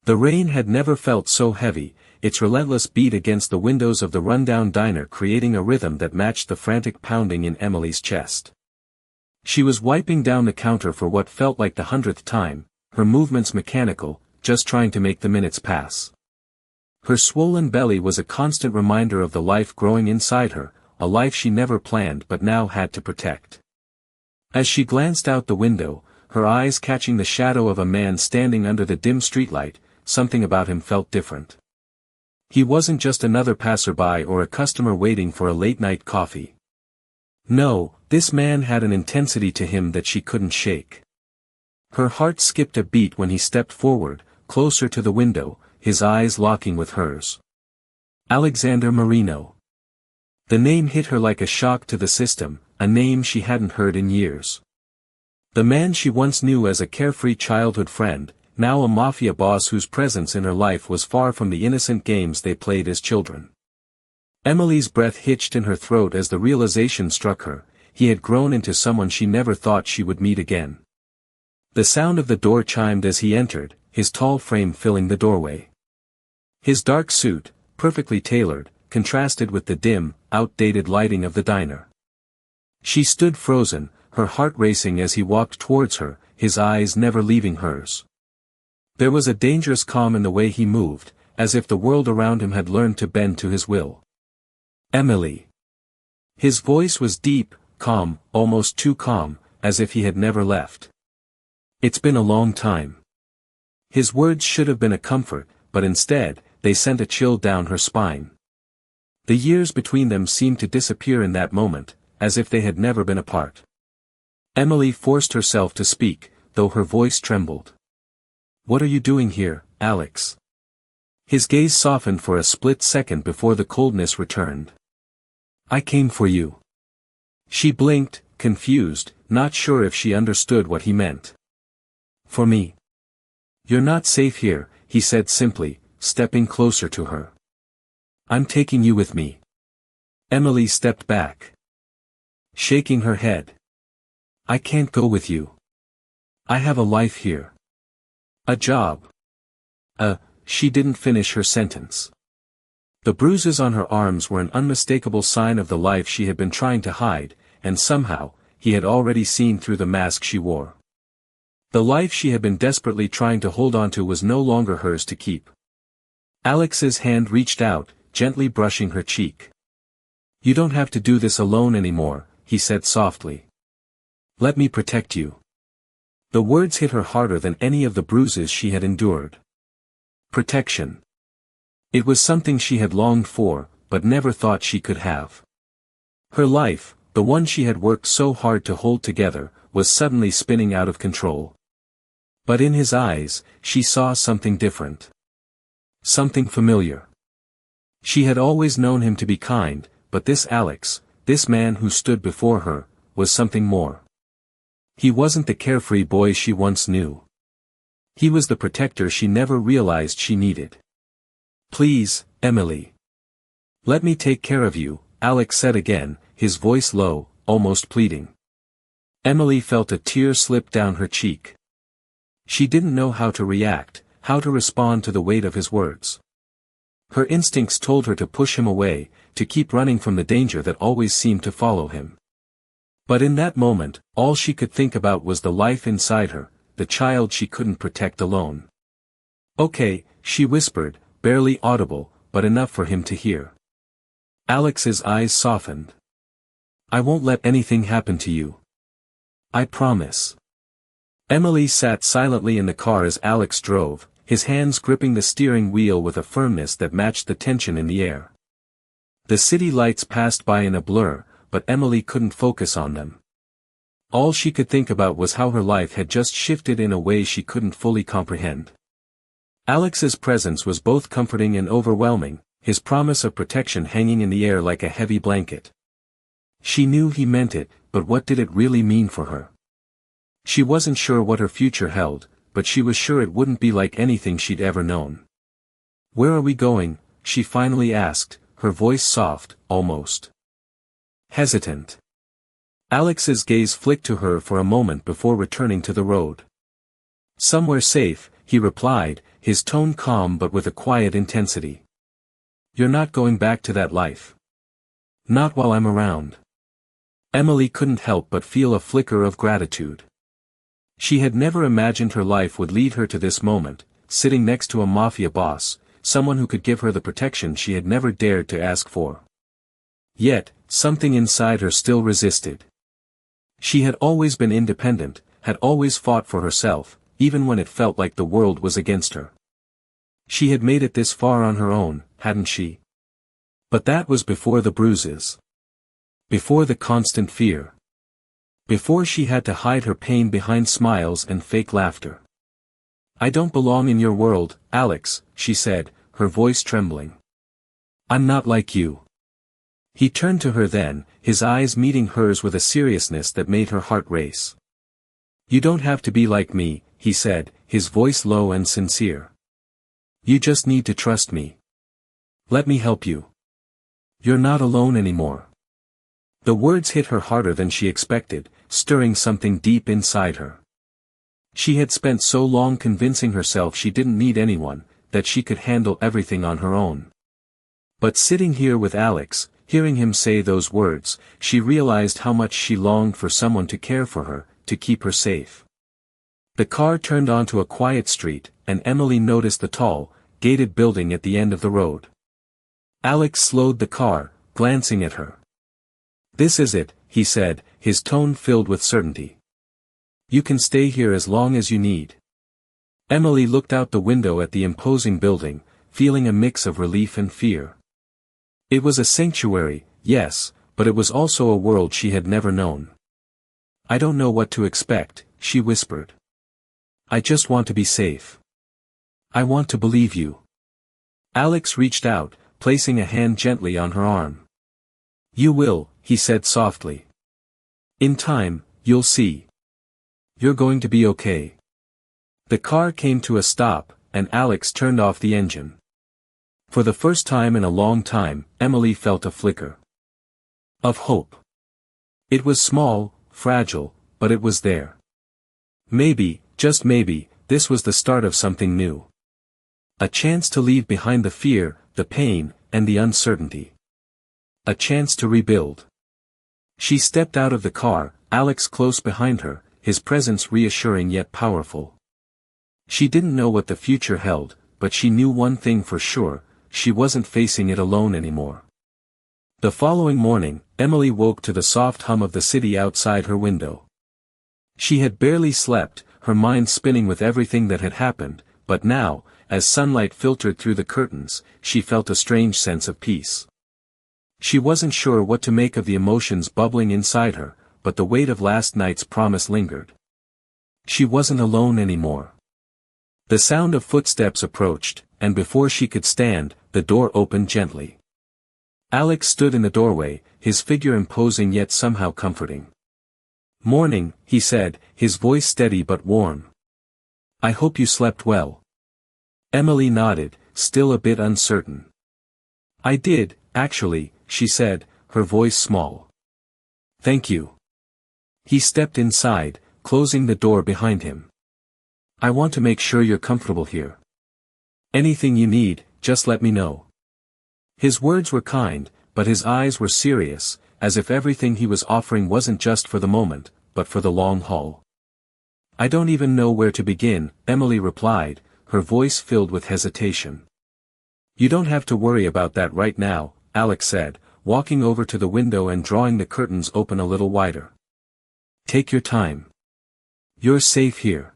The rain had never felt so heavy, its relentless beat against the windows of the rundown diner creating a rhythm that matched the frantic pounding in Emily's chest. She was wiping down the counter for what felt like the 100th time, her movements mechanical, just trying to make the minutes pass. Her swollen belly was a constant reminder of the life growing inside her, a life she never planned but now had to protect. As she glanced out the window, her eyes catching the shadow of a man standing under the dim streetlight, something about him felt different. He wasn't just another passerby or a customer waiting for a late-night coffee. No, this man had an intensity to him that she couldn't shake. Her heart skipped a beat when he stepped forward, closer to the window, his eyes locking with hers. Alexander Marino. The name hit her like a shock to the system, a name she hadn't heard in years. The man she once knew as a carefree childhood friend, now a mafia boss whose presence in her life was far from the innocent games they played as children. Emily's breath hitched in her throat as the realization struck her, he had grown into someone she never thought she would meet again. The sound of the door chimed as he entered, his tall frame filling the doorway. His dark suit, perfectly tailored, contrasted with the dim, outdated lighting of the diner. She stood frozen, her heart racing as he walked towards her, his eyes never leaving hers. There was a dangerous calm in the way he moved, as if the world around him had learned to bend to his will. Emily. His voice was deep, calm, almost too calm, as if he had never left. It's been a long time. His words should have been a comfort, but instead, they sent a chill down her spine. The years between them seemed to disappear in that moment, as if they had never been apart. Emily forced herself to speak, though her voice trembled. "What are you doing here, Alex?" His gaze softened for a split second before the coldness returned. "I came for you." She blinked, confused, not sure if she understood what he meant. "For me?" "You're not safe here," he said simply, stepping closer to her. "I'm taking you with me." Emily stepped back, shaking her head. "I can't go with you. I have a life here. A job." She didn't finish her sentence. The bruises on her arms were an unmistakable sign of the life she had been trying to hide, and somehow, he had already seen through the mask she wore. The life she had been desperately trying to hold on to was no longer hers to keep. Alex's hand reached out, gently brushing her cheek. "You don't have to do this alone anymore," he said softly. "Let me protect you." The words hit her harder than any of the bruises she had endured. Protection. It was something she had longed for, but never thought she could have. Her life, the one she had worked so hard to hold together, was suddenly spinning out of control. But in his eyes, she saw something different. Something familiar. She had always known him to be kind, but this Alex, this man who stood before her, was something more. He wasn't the carefree boy she once knew. He was the protector she never realized she needed. "Please, Emily. Let me take care of you," Alex said again, his voice low, almost pleading. Emily felt a tear slip down her cheek. She didn't know how to react, how to respond to the weight of his words. Her instincts told her to push him away, to keep running from the danger that always seemed to follow him. But in that moment, all she could think about was the life inside her, the child she couldn't protect alone. "Okay," she whispered, barely audible, but enough for him to hear. Alex's eyes softened. "I won't let anything happen to you. I promise." Emily sat silently in the car as Alex drove, his hands gripping the steering wheel with a firmness that matched the tension in the air. The city lights passed by in a blur, but Emily couldn't focus on them. All she could think about was how her life had just shifted in a way she couldn't fully comprehend. Alex's presence was both comforting and overwhelming, his promise of protection hanging in the air like a heavy blanket. She knew he meant it, but what did it really mean for her? She wasn't sure what her future held, but she was sure it wouldn't be like anything she'd ever known. "Where are we going?" she finally asked, her voice soft, almost hesitant. Alex's gaze flicked to her for a moment before returning to the road. "Somewhere safe," he replied, his tone calm but with a quiet intensity. "You're not going back to that life. Not while I'm around." Emily couldn't help but feel a flicker of gratitude. She had never imagined her life would lead her to this moment, sitting next to a mafia boss, someone who could give her the protection she had never dared to ask for. Yet, something inside her still resisted. She had always been independent, had always fought for herself, even when it felt like the world was against her. She had made it this far on her own, hadn't she? But that was before the bruises. Before the constant fear. Before she had to hide her pain behind smiles and fake laughter. "I don't belong in your world, Alex," she said, her voice trembling. "I'm not like you." He turned to her then, his eyes meeting hers with a seriousness that made her heart race. "You don't have to be like me," he said, his voice low and sincere. "You just need to trust me. Let me help you. You're not alone anymore." The words hit her harder than she expected, stirring something deep inside her. She had spent so long convincing herself she didn't need anyone, that she could handle everything on her own. But sitting here with Alex, hearing him say those words, she realized how much she longed for someone to care for her, to keep her safe. The car turned onto a quiet street, and Emily noticed the tall, gated building at the end of the road. Alex slowed the car, glancing at her. "This is it," he said, his tone filled with certainty. "You can stay here as long as you need." Emily looked out the window at the imposing building, feeling a mix of relief and fear. It was a sanctuary, yes, but it was also a world she had never known. "I don't know what to expect," she whispered. "I just want to be safe. I want to believe you." Alex reached out, placing a hand gently on her arm. "You will," he said softly. "In time, you'll see. You're going to be okay." The car came to a stop, and Alex turned off the engine. For the first time in a long time, Emily felt a flicker of hope. It was small, fragile, but it was there. Maybe, just maybe, this was the start of something new. A chance to leave behind the fear, the pain, and the uncertainty. A chance to rebuild. She stepped out of the car, Alex close behind her, his presence reassuring yet powerful. She didn't know what the future held, but she knew one thing for sure, she wasn't facing it alone anymore. The following morning, Emily woke to the soft hum of the city outside her window. She had barely slept, her mind spinning with everything that had happened, but now, as sunlight filtered through the curtains, she felt a strange sense of peace. She wasn't sure what to make of the emotions bubbling inside her, but the weight of last night's promise lingered. She wasn't alone anymore. The sound of footsteps approached, and before she could stand, the door opened gently. Alex stood in the doorway, his figure imposing yet somehow comforting. "Morning," he said, his voice steady but warm. "I hope you slept well." Emily nodded, still a bit uncertain. "I did, actually," she said, her voice small. "Thank you." He stepped inside, closing the door behind him. "I want to make sure you're comfortable here. Anything you need, just let me know." His words were kind, but his eyes were serious, as if everything he was offering wasn't just for the moment, but for the long haul. "I don't even know where to begin," Emily replied, her voice filled with hesitation. "You don't have to worry about that right now," Alex said, walking over to the window and drawing the curtains open a little wider. "Take your time. You're safe here."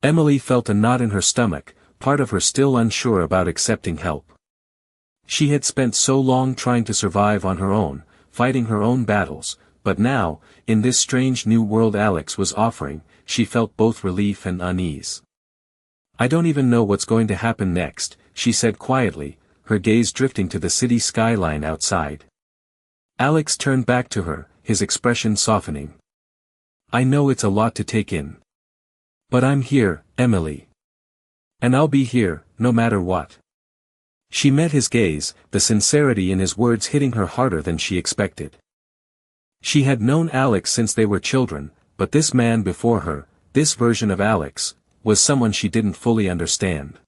Emily felt a knot in her stomach, part of her still unsure about accepting help. She had spent so long trying to survive on her own, fighting her own battles, but now, in this strange new world Alex was offering, she felt both relief and unease. "I don't even know what's going to happen next," she said quietly, her gaze drifting to the city skyline outside. Alex turned back to her, his expression softening. "I know it's a lot to take in. But I'm here, Emily. And I'll be here, no matter what." She met his gaze, the sincerity in his words hitting her harder than she expected. She had known Alex since they were children, but this man before her, this version of Alex, was someone she didn't fully understand.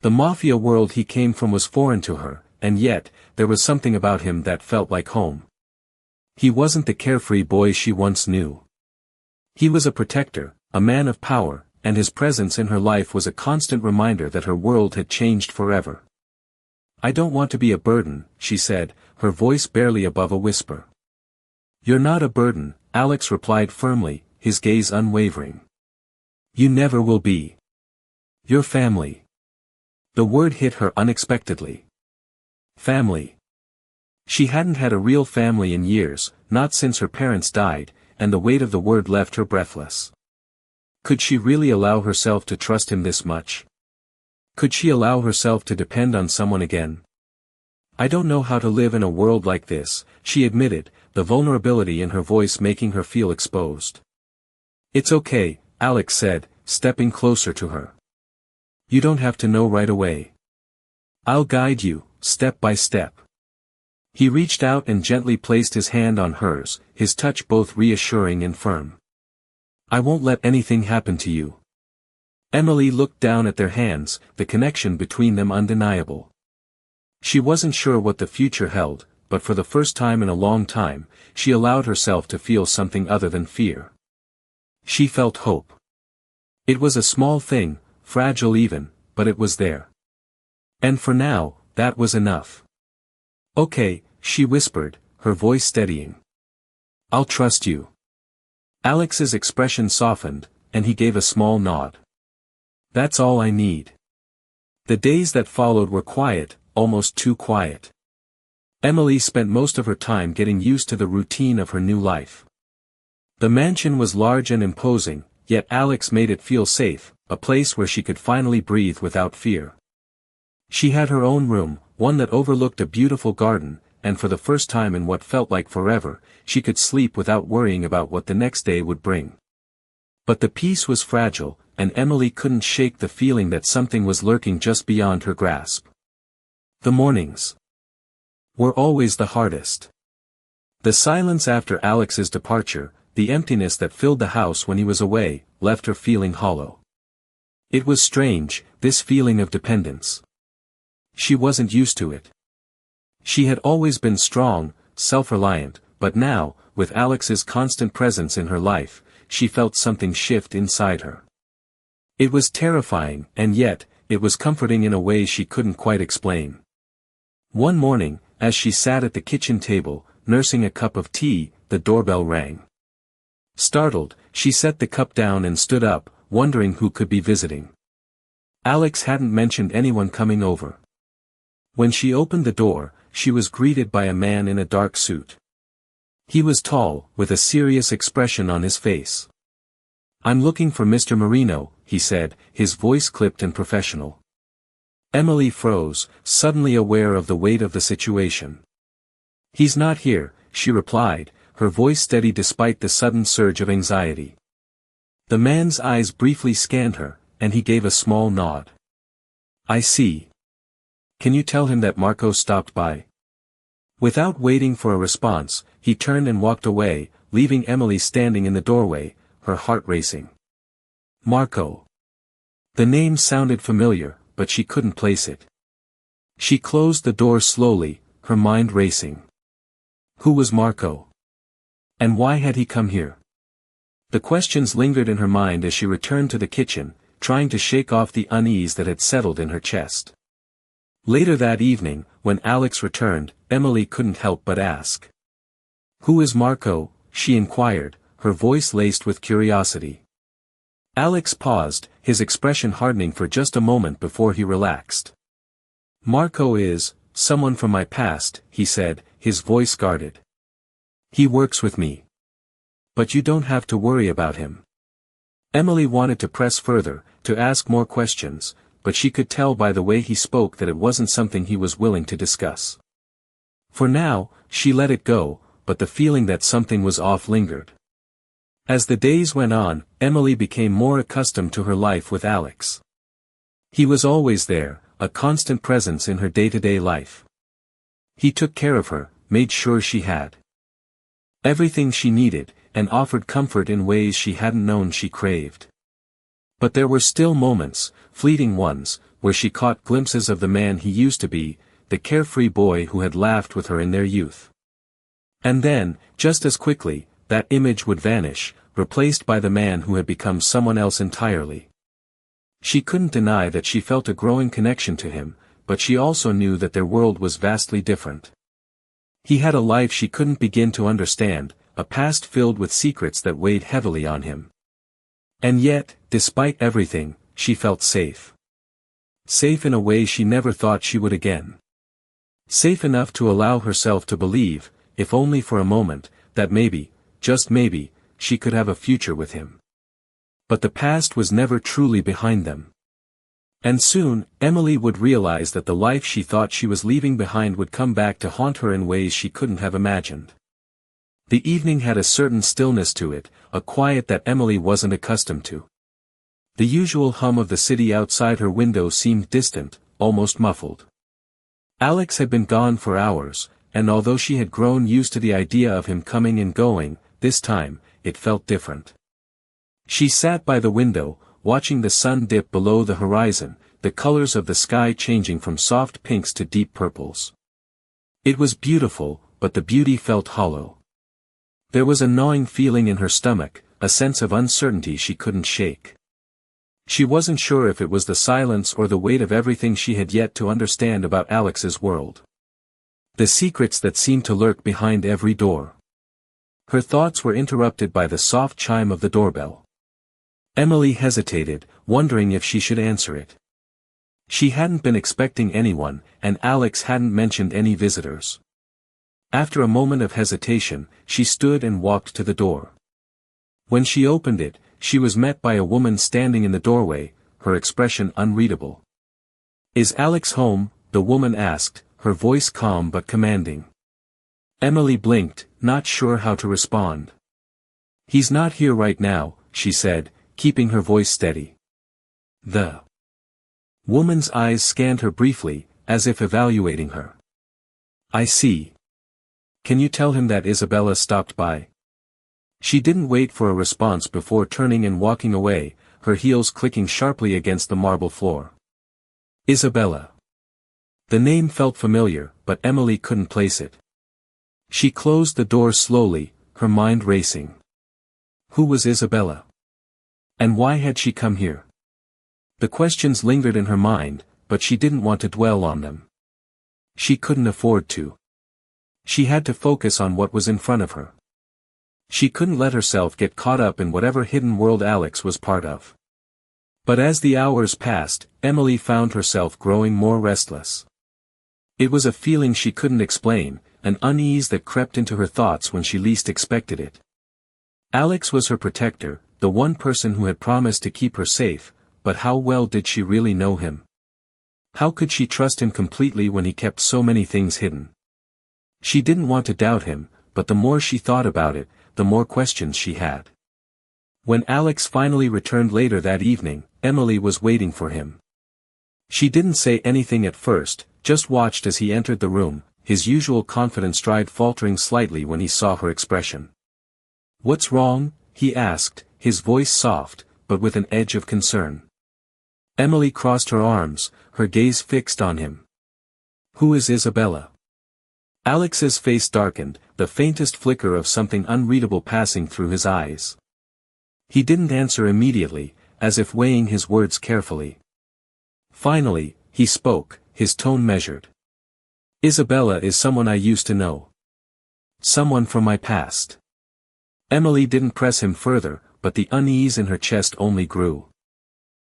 The Mafia world he came from was foreign to her, and yet, there was something about him that felt like home. He wasn't the carefree boy she once knew. He was a protector, a man of power, and his presence in her life was a constant reminder that her world had changed forever. "I don't want to be a burden," she said, her voice barely above a whisper. "You're not a burden," Alex replied firmly, his gaze unwavering. "You never will be. You're family." The word hit her unexpectedly. Family. She hadn't had a real family in years, not since her parents died, and the weight of the word left her breathless. Could she really allow herself to trust him this much? Could she allow herself to depend on someone again? "I don't know how to live in a world like this," she admitted, the vulnerability in her voice making her feel exposed. "It's okay," Alex said, stepping closer to her. "You don't have to know right away. I'll guide you, step by step." He reached out and gently placed his hand on hers, his touch both reassuring and firm. "I won't let anything happen to you." Emily looked down at their hands, the connection between them undeniable. She wasn't sure what the future held, but for the first time in a long time, she allowed herself to feel something other than fear. She felt hope. It was a small thing, fragile even, but it was there. And for now, that was enough. "Okay," she whispered, her voice steadying. "I'll trust you." Alex's expression softened, and he gave a small nod. "That's all I need." The days that followed were quiet, almost too quiet. Emily spent most of her time getting used to the routine of her new life. The mansion was large and imposing, yet Alex made it feel safe, a place where she could finally breathe without fear. She had her own room, one that overlooked a beautiful garden, and for the first time in what felt like forever, she could sleep without worrying about what the next day would bring. But the peace was fragile, and Emily couldn't shake the feeling that something was lurking just beyond her grasp. The mornings were always the hardest. The silence after Alex's departure, the emptiness that filled the house when he was away, left her feeling hollow. It was strange, this feeling of dependence. She wasn't used to it. She had always been strong, self-reliant, but now, with Alex's constant presence in her life, she felt something shift inside her. It was terrifying, and yet, it was comforting in a way she couldn't quite explain. One morning, as she sat at the kitchen table, nursing a cup of tea, the doorbell rang. Startled, she set the cup down and stood up, wondering who could be visiting. Alex hadn't mentioned anyone coming over. When she opened the door, she was greeted by a man in a dark suit. He was tall, with a serious expression on his face. "I'm looking for Mr. Marino," he said, his voice clipped and professional. Emily froze, suddenly aware of the weight of the situation. "He's not here," she replied, her voice steady despite the sudden surge of anxiety. The man's eyes briefly scanned her, and he gave a small nod. "I see. Can you tell him that Marco stopped by?" Without waiting for a response, he turned and walked away, leaving Emily standing in the doorway, her heart racing. Marco. The name sounded familiar, but she couldn't place it. She closed the door slowly, her mind racing. Who was Marco? And why had he come here? The questions lingered in her mind as she returned to the kitchen, trying to shake off the unease that had settled in her chest. Later that evening, when Alex returned, Emily couldn't help but ask. "Who is Marco?" she inquired, her voice laced with curiosity. Alex paused, his expression hardening for just a moment before he relaxed. "Marco is someone from my past," he said, his voice guarded. "He works with me. But you don't have to worry about him." Emily wanted to press further, to ask more questions, but she could tell by the way he spoke that it wasn't something he was willing to discuss. For now, she let it go, but the feeling that something was off lingered. As the days went on, Emily became more accustomed to her life with Alex. He was always there, a constant presence in her day-to-day life. He took care of her, made sure she had everything she needed, and offered comfort in ways she hadn't known she craved. But there were still moments, fleeting ones, where she caught glimpses of the man he used to be, the carefree boy who had laughed with her in their youth. And then, just as quickly, that image would vanish, replaced by the man who had become someone else entirely. She couldn't deny that she felt a growing connection to him, but she also knew that their world was vastly different. He had a life she couldn't begin to understand, a past filled with secrets that weighed heavily on him. And yet, despite everything, she felt safe. Safe in a way she never thought she would again. Safe enough to allow herself to believe, if only for a moment, that maybe, just maybe, she could have a future with him. But the past was never truly behind them. And soon, Emily would realize that the life she thought she was leaving behind would come back to haunt her in ways she couldn't have imagined. The evening had a certain stillness to it, a quiet that Emily wasn't accustomed to. The usual hum of the city outside her window seemed distant, almost muffled. Alex had been gone for hours, and although she had grown used to the idea of him coming and going, this time, it felt different. She sat by the window, watching the sun dip below the horizon, the colors of the sky changing from soft pinks to deep purples. It was beautiful, but the beauty felt hollow. There was a gnawing feeling in her stomach, a sense of uncertainty she couldn't shake. She wasn't sure if it was the silence or the weight of everything she had yet to understand about Alex's world. The secrets that seemed to lurk behind every door. Her thoughts were interrupted by the soft chime of the doorbell. Emily hesitated, wondering if she should answer it. She hadn't been expecting anyone, and Alex hadn't mentioned any visitors. After a moment of hesitation, she stood and walked to the door. When she opened it, she was met by a woman standing in the doorway, her expression unreadable. "Is Alex home?" the woman asked, her voice calm but commanding. Emily blinked, not sure how to respond. "He's not here right now," she said, keeping her voice steady. The woman's eyes scanned her briefly, as if evaluating her. "I see. Can you tell him that Isabella stopped by?" She didn't wait for a response before turning and walking away, her heels clicking sharply against the marble floor. Isabella. The name felt familiar, but Emily couldn't place it. She closed the door slowly, her mind racing. Who was Isabella? And why had she come here? The questions lingered in her mind, but she didn't want to dwell on them. She couldn't afford to. She had to focus on what was in front of her. She couldn't let herself get caught up in whatever hidden world Alex was part of. But as the hours passed, Emily found herself growing more restless. It was a feeling she couldn't explain, an unease that crept into her thoughts when she least expected it. Alex was her protector, the one person who had promised to keep her safe, but how well did she really know him? How could she trust him completely when he kept so many things hidden? She didn't want to doubt him, but the more she thought about it, the more questions she had. When Alex finally returned later that evening, Emily was waiting for him. She didn't say anything at first, just watched as he entered the room, his usual confident stride faltering slightly when he saw her expression. "What's wrong?" he asked, his voice soft, but with an edge of concern. Emily crossed her arms, her gaze fixed on him. "Who is Isabella?" Alex's face darkened, the faintest flicker of something unreadable passing through his eyes. He didn't answer immediately, as if weighing his words carefully. Finally, he spoke, his tone measured. "Isabella is someone I used to know. Someone from my past." Emily didn't press him further, but the unease in her chest only grew.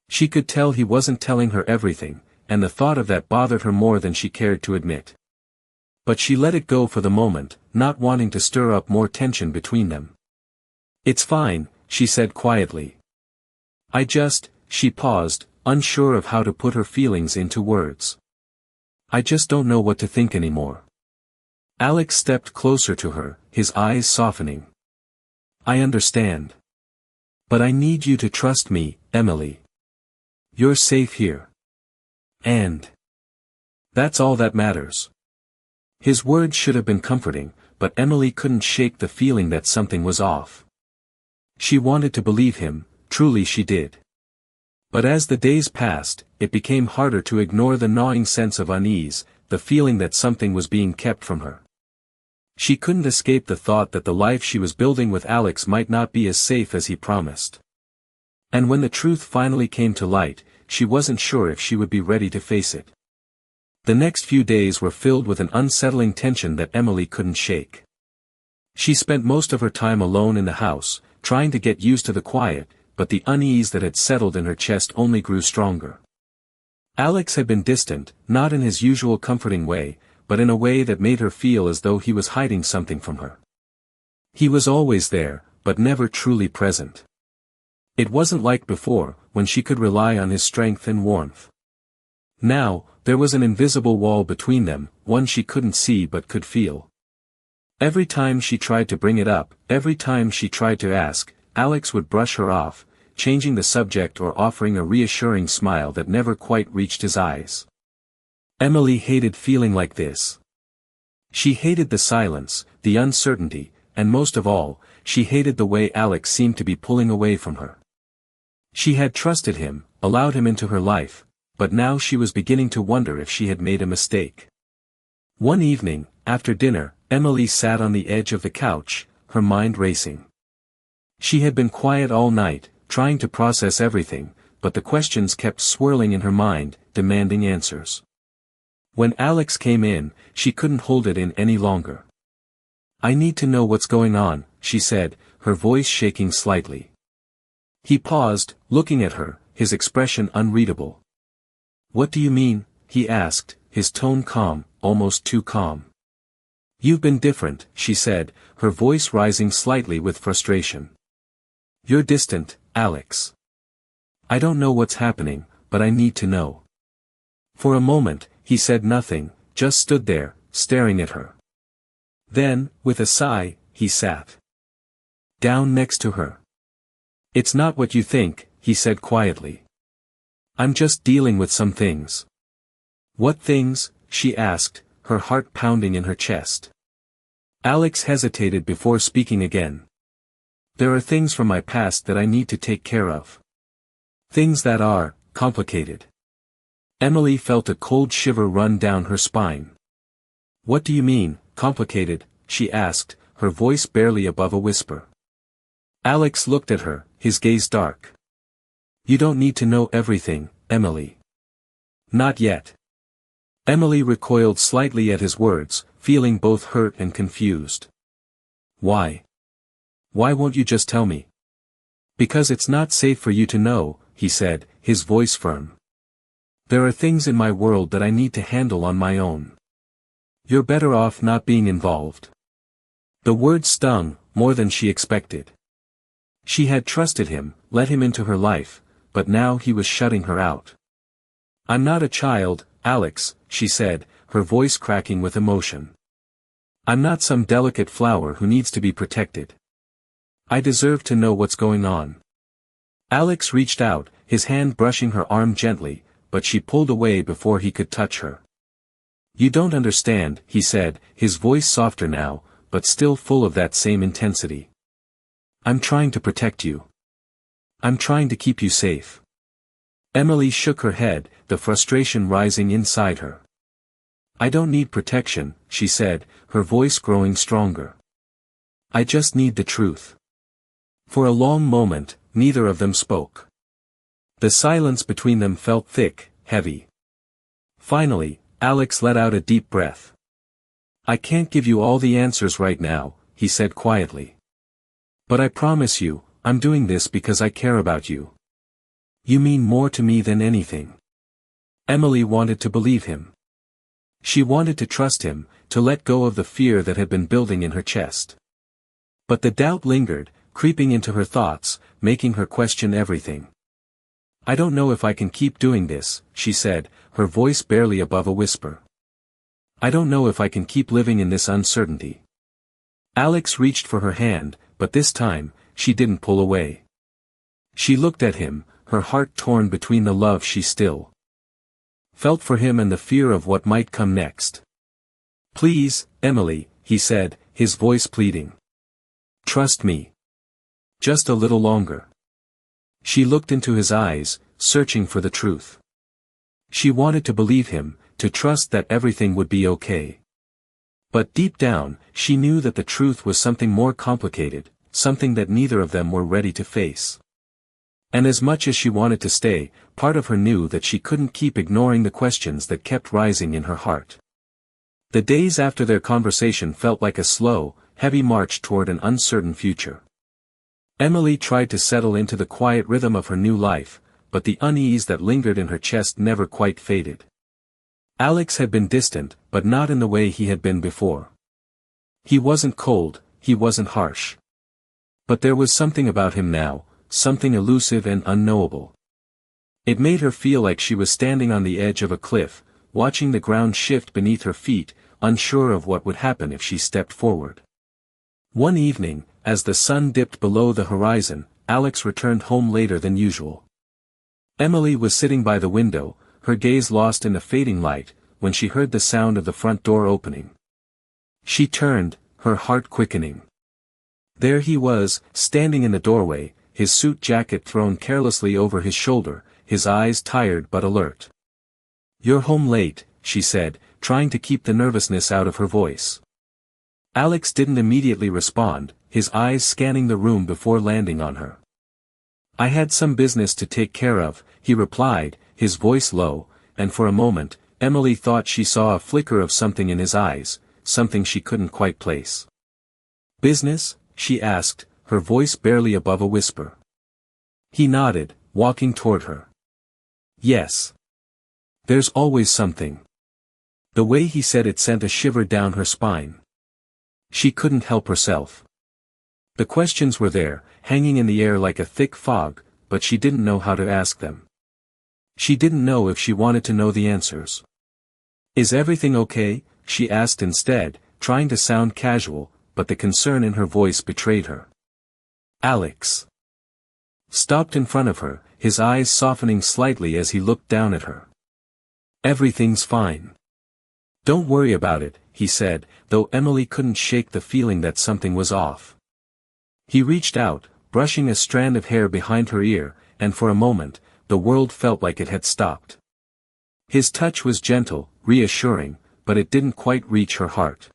She could tell he wasn't telling her everything, and the thought of that bothered her more than she cared to admit. But she let it go for the moment, not wanting to stir up more tension between them. "It's fine," she said quietly. She paused, unsure of how to put her feelings into words. "I just don't know what to think anymore." Alex stepped closer to her, his eyes softening. "I understand. But I need you to trust me, Emily. You're safe here. And that's all that matters." His words should have been comforting, but Emily couldn't shake the feeling that something was off. She wanted to believe him, truly she did. But as the days passed, it became harder to ignore the gnawing sense of unease, the feeling that something was being kept from her. She couldn't escape the thought that the life she was building with Alex might not be as safe as he promised. And when the truth finally came to light, she wasn't sure if she would be ready to face it. The next few days were filled with an unsettling tension that Emily couldn't shake. She spent most of her time alone in the house, trying to get used to the quiet, but the unease that had settled in her chest only grew stronger. Alex had been distant, not in his usual comforting way, but in a way that made her feel as though he was hiding something from her. He was always there, but never truly present. It wasn't like before, when she could rely on his strength and warmth. Now, there was an invisible wall between them, one she couldn't see but could feel. Every time she tried to bring it up, every time she tried to ask, Alex would brush her off, changing the subject or offering a reassuring smile that never quite reached his eyes. Emily hated feeling like this. She hated the silence, the uncertainty, and most of all, she hated the way Alex seemed to be pulling away from her. She had trusted him, allowed him into her life, but now she was beginning to wonder if she had made a mistake. One evening, after dinner, Emily sat on the edge of the couch, her mind racing. She had been quiet all night, trying to process everything, but the questions kept swirling in her mind, demanding answers. When Alex came in, she couldn't hold it in any longer. "I need to know what's going on," she said, her voice shaking slightly. He paused, looking at her, his expression unreadable. "What do you mean?" he asked, his tone calm, almost too calm. "You've been different," she said, her voice rising slightly with frustration. "You're distant, Alex. I don't know what's happening, but I need to know." For a moment, he said nothing, just stood there, staring at her. Then, with a sigh, he sat down next to her. "It's not what you think," he said quietly. "I'm just dealing with some things." "What things?" she asked, her heart pounding in her chest. Alex hesitated before speaking again. "There are things from my past that I need to take care of. Things that are complicated." Emily felt a cold shiver run down her spine. "What do you mean, complicated?" she asked, her voice barely above a whisper. Alex looked at her, his gaze dark. "You don't need to know everything, Emily. Not yet." Emily recoiled slightly at his words, feeling both hurt and confused. "Why? Why won't you just tell me?" "Because it's not safe for you to know," he said, his voice firm. "There are things in my world that I need to handle on my own. You're better off not being involved." The word stung, more than she expected. She had trusted him, let him into her life, but now he was shutting her out. "I'm not a child, Alex," she said, her voice cracking with emotion. "I'm not some delicate flower who needs to be protected. I deserve to know what's going on." Alex reached out, his hand brushing her arm gently, but she pulled away before he could touch her. "You don't understand," he said, his voice softer now, but still full of that same intensity. "I'm trying to protect you. I'm trying to keep you safe." Emily shook her head, the frustration rising inside her. "I don't need protection," she said, her voice growing stronger. "I just need the truth." For a long moment, neither of them spoke. The silence between them felt thick, heavy. Finally, Alex let out a deep breath. "I can't give you all the answers right now," he said quietly. "But I promise you, I'm doing this because I care about you. You mean more to me than anything." Emily wanted to believe him. She wanted to trust him, to let go of the fear that had been building in her chest. But the doubt lingered, creeping into her thoughts, making her question everything. "I don't know if I can keep doing this," she said, her voice barely above a whisper. "I don't know if I can keep living in this uncertainty." Alex reached for her hand, but this time, she didn't pull away. She looked at him, her heart torn between the love she still felt for him and the fear of what might come next. "Please, Emily," he said, his voice pleading. "Trust me. Just a little longer." She looked into his eyes, searching for the truth. She wanted to believe him, to trust that everything would be okay. But deep down, she knew that the truth was something more complicated, something that neither of them were ready to face. And as much as she wanted to stay, part of her knew that she couldn't keep ignoring the questions that kept rising in her heart. The days after their conversation felt like a slow, heavy march toward an uncertain future. Emily tried to settle into the quiet rhythm of her new life, but the unease that lingered in her chest never quite faded. Alex had been distant, but not in the way he had been before. He wasn't cold, he wasn't harsh. But there was something about him now, something elusive and unknowable. It made her feel like she was standing on the edge of a cliff, watching the ground shift beneath her feet, unsure of what would happen if she stepped forward. One evening, as the sun dipped below the horizon, Alex returned home later than usual. Emily was sitting by the window, her gaze lost in the fading light, when she heard the sound of the front door opening. She turned, her heart quickening. There he was, standing in the doorway, his suit jacket thrown carelessly over his shoulder, his eyes tired but alert. "You're home late," she said, trying to keep the nervousness out of her voice. Alex didn't immediately respond, his eyes scanning the room before landing on her. "I had some business to take care of," he replied, his voice low, and for a moment, Emily thought she saw a flicker of something in his eyes, something she couldn't quite place. "Business?" she asked, her voice barely above a whisper. He nodded, walking toward her. "Yes. There's always something." The way he said it sent a shiver down her spine. She couldn't help herself. The questions were there, hanging in the air like a thick fog, but she didn't know how to ask them. She didn't know if she wanted to know the answers. "Is everything okay?" she asked instead, trying to sound casual, but the concern in her voice betrayed her. Alex stopped in front of her, his eyes softening slightly as he looked down at her. "Everything's fine. Don't worry about it," he said, though Emily couldn't shake the feeling that something was off. He reached out, brushing a strand of hair behind her ear, and for a moment, the world felt like it had stopped. His touch was gentle, reassuring, but it didn't quite reach her heart.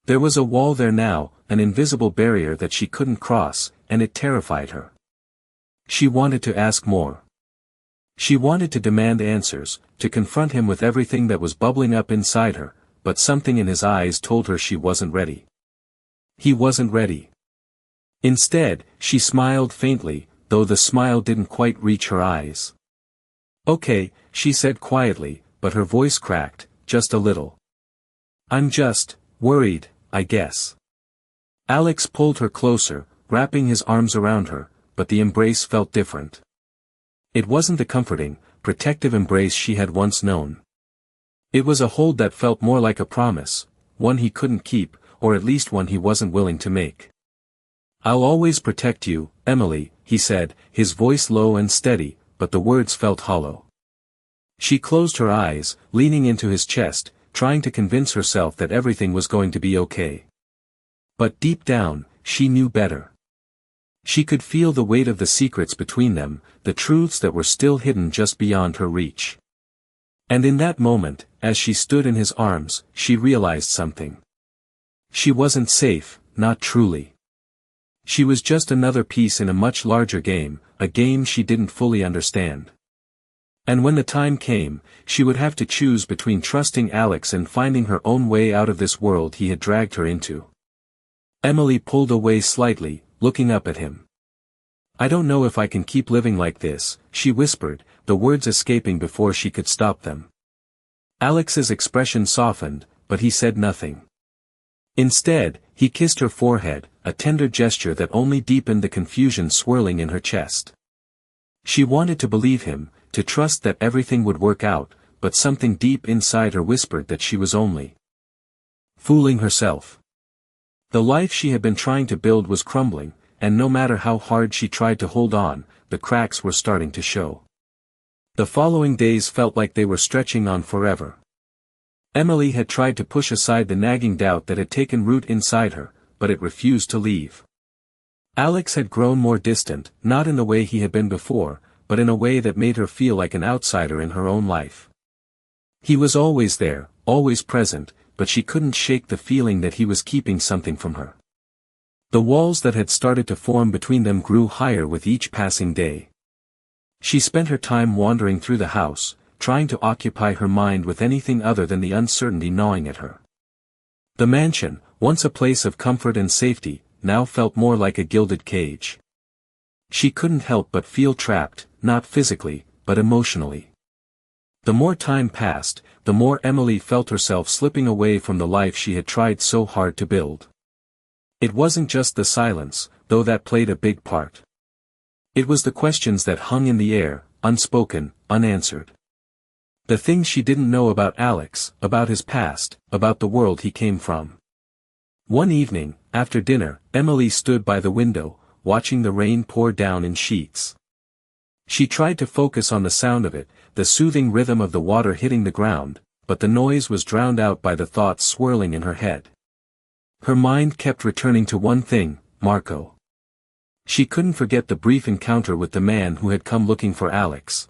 There was a wall there now, an invisible barrier that she couldn't cross, and it terrified her. She wanted to ask more. She wanted to demand answers, to confront him with everything that was bubbling up inside her, but something in his eyes told her she wasn't ready. He wasn't ready. Instead, she smiled faintly, though the smile didn't quite reach her eyes. "Okay," she said quietly, but her voice cracked, just a little. "I'm just worried, I guess." Alex pulled her closer, wrapping his arms around her, but the embrace felt different. It wasn't the comforting, protective embrace she had once known. It was a hold that felt more like a promise, one he couldn't keep, or at least one he wasn't willing to make. "I'll always protect you, Emily," he said, his voice low and steady, but the words felt hollow. She closed her eyes, leaning into his chest, trying to convince herself that everything was going to be okay. But deep down, she knew better. She could feel the weight of the secrets between them, the truths that were still hidden just beyond her reach. And in that moment, as she stood in his arms, she realized something. She wasn't safe, not truly. She was just another piece in a much larger game, a game she didn't fully understand. And when the time came, she would have to choose between trusting Alex and finding her own way out of this world he had dragged her into. Emily pulled away slightly, looking up at him. "I don't know if I can keep living like this," she whispered, the words escaping before she could stop them. Alex's expression softened, but he said nothing. Instead, he kissed her forehead, a tender gesture that only deepened the confusion swirling in her chest. She wanted to believe him, to trust that everything would work out, but something deep inside her whispered that she was only fooling herself. The life she had been trying to build was crumbling, and no matter how hard she tried to hold on, the cracks were starting to show. The following days felt like they were stretching on forever. Emily had tried to push aside the nagging doubt that had taken root inside her, but it refused to leave. Alex had grown more distant, not in the way he had been before, but in a way that made her feel like an outsider in her own life. He was always there, always present, but she couldn't shake the feeling that he was keeping something from her. The walls that had started to form between them grew higher with each passing day. She spent her time wandering through the house, trying to occupy her mind with anything other than the uncertainty gnawing at her. The mansion, once a place of comfort and safety, now felt more like a gilded cage. She couldn't help but feel trapped, not physically, but emotionally. The more time passed, the more Emily felt herself slipping away from the life she had tried so hard to build. It wasn't just the silence, though that played a big part. It was the questions that hung in the air, unspoken, unanswered. The things she didn't know about Alex, about his past, about the world he came from. One evening, after dinner, Emily stood by the window, watching the rain pour down in sheets. She tried to focus on the sound of it, the soothing rhythm of the water hitting the ground, but the noise was drowned out by the thoughts swirling in her head. Her mind kept returning to one thing, Marco. She couldn't forget the brief encounter with the man who had come looking for Alex.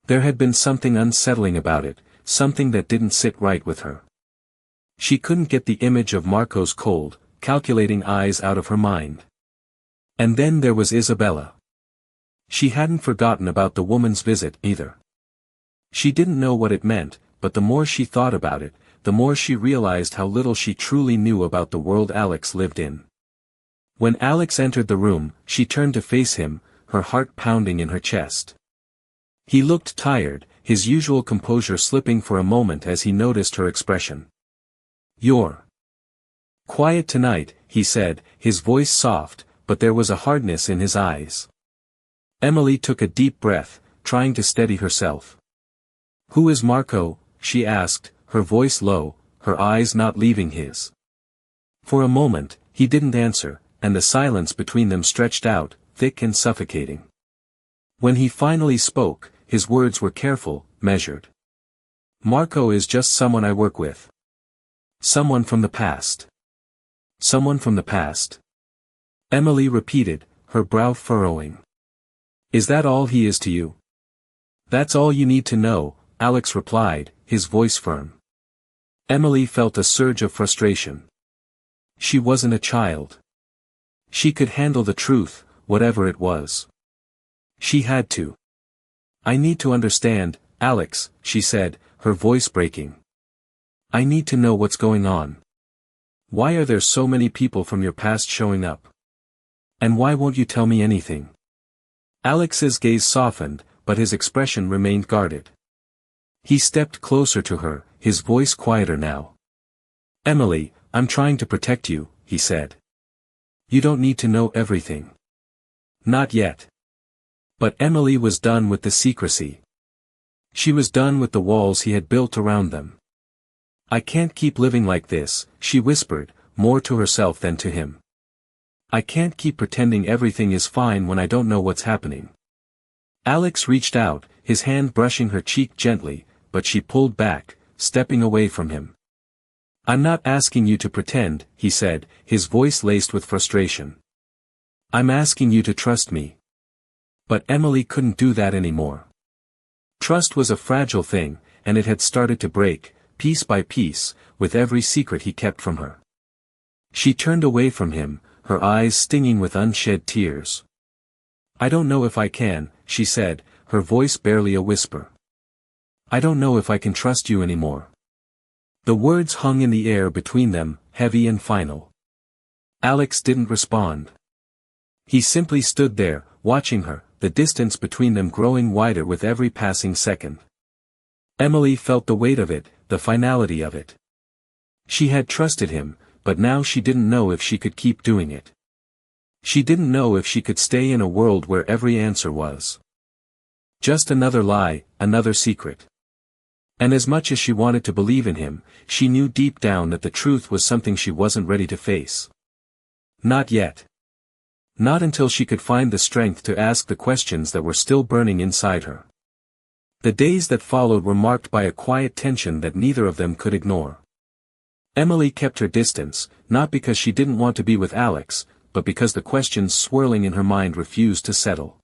There had been something unsettling about it, something that didn't sit right with her. She couldn't get the image of Marco's cold, calculating eyes out of her mind. And then there was Isabella. She hadn't forgotten about the woman's visit either. She didn't know what it meant, but the more she thought about it, the more she realized how little she truly knew about the world Alex lived in. When Alex entered the room, she turned to face him, her heart pounding in her chest. He looked tired, his usual composure slipping for a moment as he noticed her expression. "You're quiet tonight," he said, his voice soft, but there was a hardness in his eyes. Emily took a deep breath, trying to steady herself. "Who is Marco?" she asked, her voice low, her eyes not leaving his. For a moment, he didn't answer, and the silence between them stretched out, thick and suffocating. When he finally spoke, his words were careful, measured. "Marco is just someone I work with. Someone from the past." "Someone from the past?" Emily repeated, her brow furrowing. "Is that all he is to you?" "That's all you need to know," Alex replied, his voice firm. Emily felt a surge of frustration. She wasn't a child. She could handle the truth, whatever it was. She had to. "I need to understand, Alex," she said, her voice breaking. "I need to know what's going on. Why are there so many people from your past showing up? And why won't you tell me anything?" Alex's gaze softened, but his expression remained guarded. He stepped closer to her, his voice quieter now. "Emily, I'm trying to protect you," he said. "You don't need to know everything. Not yet." But Emily was done with the secrecy. She was done with the walls he had built around them. "I can't keep living like this," she whispered, more to herself than to him. "I can't keep pretending everything is fine when I don't know what's happening." Alex reached out, his hand brushing her cheek gently, but she pulled back, stepping away from him. "I'm not asking you to pretend," he said, his voice laced with frustration. "I'm asking you to trust me." But Emily couldn't do that anymore. Trust was a fragile thing, and it had started to break, piece by piece, with every secret he kept from her. She turned away from him, her eyes stinging with unshed tears. "I don't know if I can," she said, her voice barely a whisper. "I don't know if I can trust you anymore." The words hung in the air between them, heavy and final. Alex didn't respond. He simply stood there, watching her, the distance between them growing wider with every passing second. Emily felt the weight of it, the finality of it. She had trusted him, but now she didn't know if she could keep doing it. She didn't know if she could stay in a world where every answer was just another lie, another secret. And as much as she wanted to believe in him, she knew deep down that the truth was something she wasn't ready to face. Not yet. Not until she could find the strength to ask the questions that were still burning inside her. The days that followed were marked by a quiet tension that neither of them could ignore. Emily kept her distance, not because she didn't want to be with Alex, but because the questions swirling in her mind refused to settle.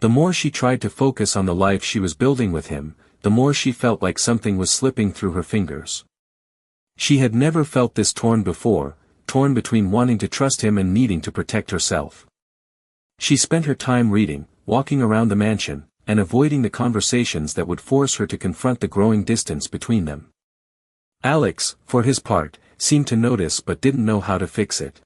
The more she tried to focus on the life she was building with him, the more she felt like something was slipping through her fingers. She had never felt this torn before, torn between wanting to trust him and needing to protect herself. She spent her time reading, walking around the mansion, and avoiding the conversations that would force her to confront the growing distance between them. Alex, for his part, seemed to notice but didn't know how to fix it.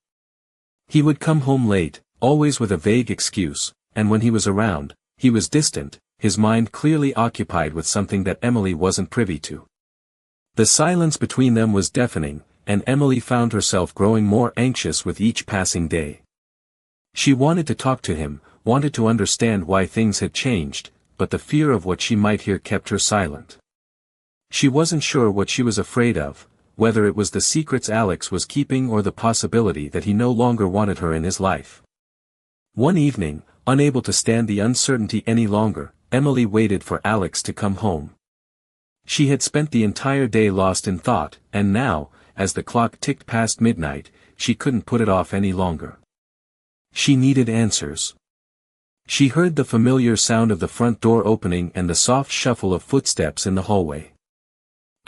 He would come home late, always with a vague excuse, and when he was around, he was distant, his mind clearly occupied with something that Emily wasn't privy to. The silence between them was deafening, and Emily found herself growing more anxious with each passing day. She wanted to talk to him, wanted to understand why things had changed, but the fear of what she might hear kept her silent. She wasn't sure what she was afraid of, whether it was the secrets Alex was keeping or the possibility that he no longer wanted her in his life. One evening, unable to stand the uncertainty any longer, Emily waited for Alex to come home. She had spent the entire day lost in thought, and now, as the clock ticked past midnight, she couldn't put it off any longer. She needed answers. She heard the familiar sound of the front door opening and the soft shuffle of footsteps in the hallway.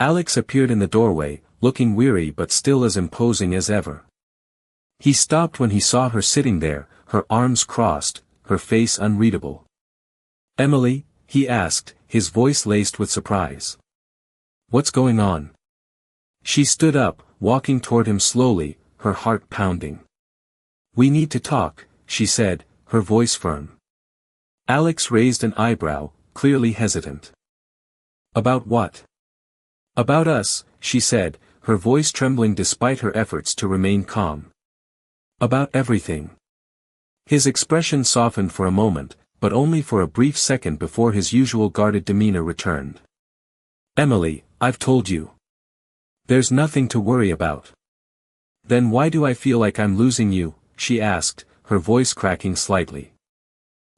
Alex appeared in the doorway, looking weary but still as imposing as ever. He stopped when he saw her sitting there, her arms crossed, her face unreadable. "Emily?" he asked, his voice laced with surprise. "What's going on?" She stood up, walking toward him slowly, her heart pounding. "We need to talk," she said, her voice firm. Alex raised an eyebrow, clearly hesitant. "About what?" "About us," she said, her voice trembling despite her efforts to remain calm. "About everything." His expression softened for a moment, but only for a brief second before his usual guarded demeanor returned. "Emily, I've told you. There's nothing to worry about." "Then why do I feel like I'm losing you?" she asked, her voice cracking slightly.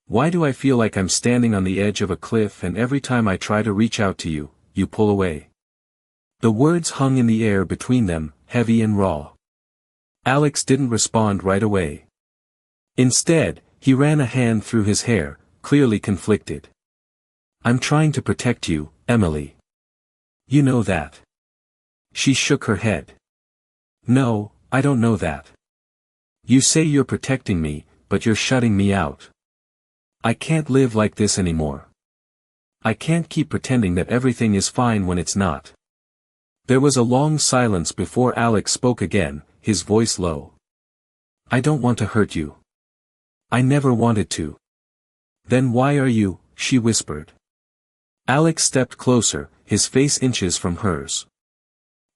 "Why do I feel like I'm standing on the edge of a cliff and every time I try to reach out to you, you pull away?" The words hung in the air between them, heavy and raw. Alex didn't respond right away. Instead, he ran a hand through his hair, clearly conflicted. "I'm trying to protect you, Emily. You know that." She shook her head. "No, I don't know that. You say you're protecting me, but you're shutting me out. I can't live like this anymore. I can't keep pretending that everything is fine when it's not." There was a long silence before Alex spoke again, his voice low. "I don't want to hurt you. I never wanted to." "Then why are you?" she whispered. Alex stepped closer, his face inches from hers.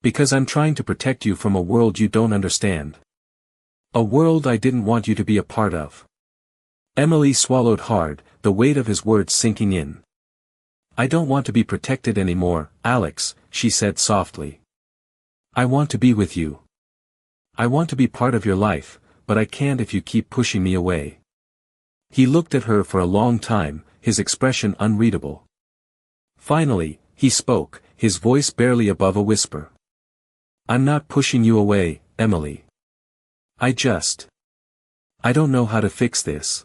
"Because I'm trying to protect you from a world you don't understand. A world I didn't want you to be a part of." Emily swallowed hard, the weight of his words sinking in. "I don't want to be protected anymore, Alex," she said softly. "I want to be with you. I want to be part of your life, but I can't if you keep pushing me away." He looked at her for a long time, his expression unreadable. Finally, he spoke, his voice barely above a whisper. "I'm not pushing you away, Emily. I don't know how to fix this.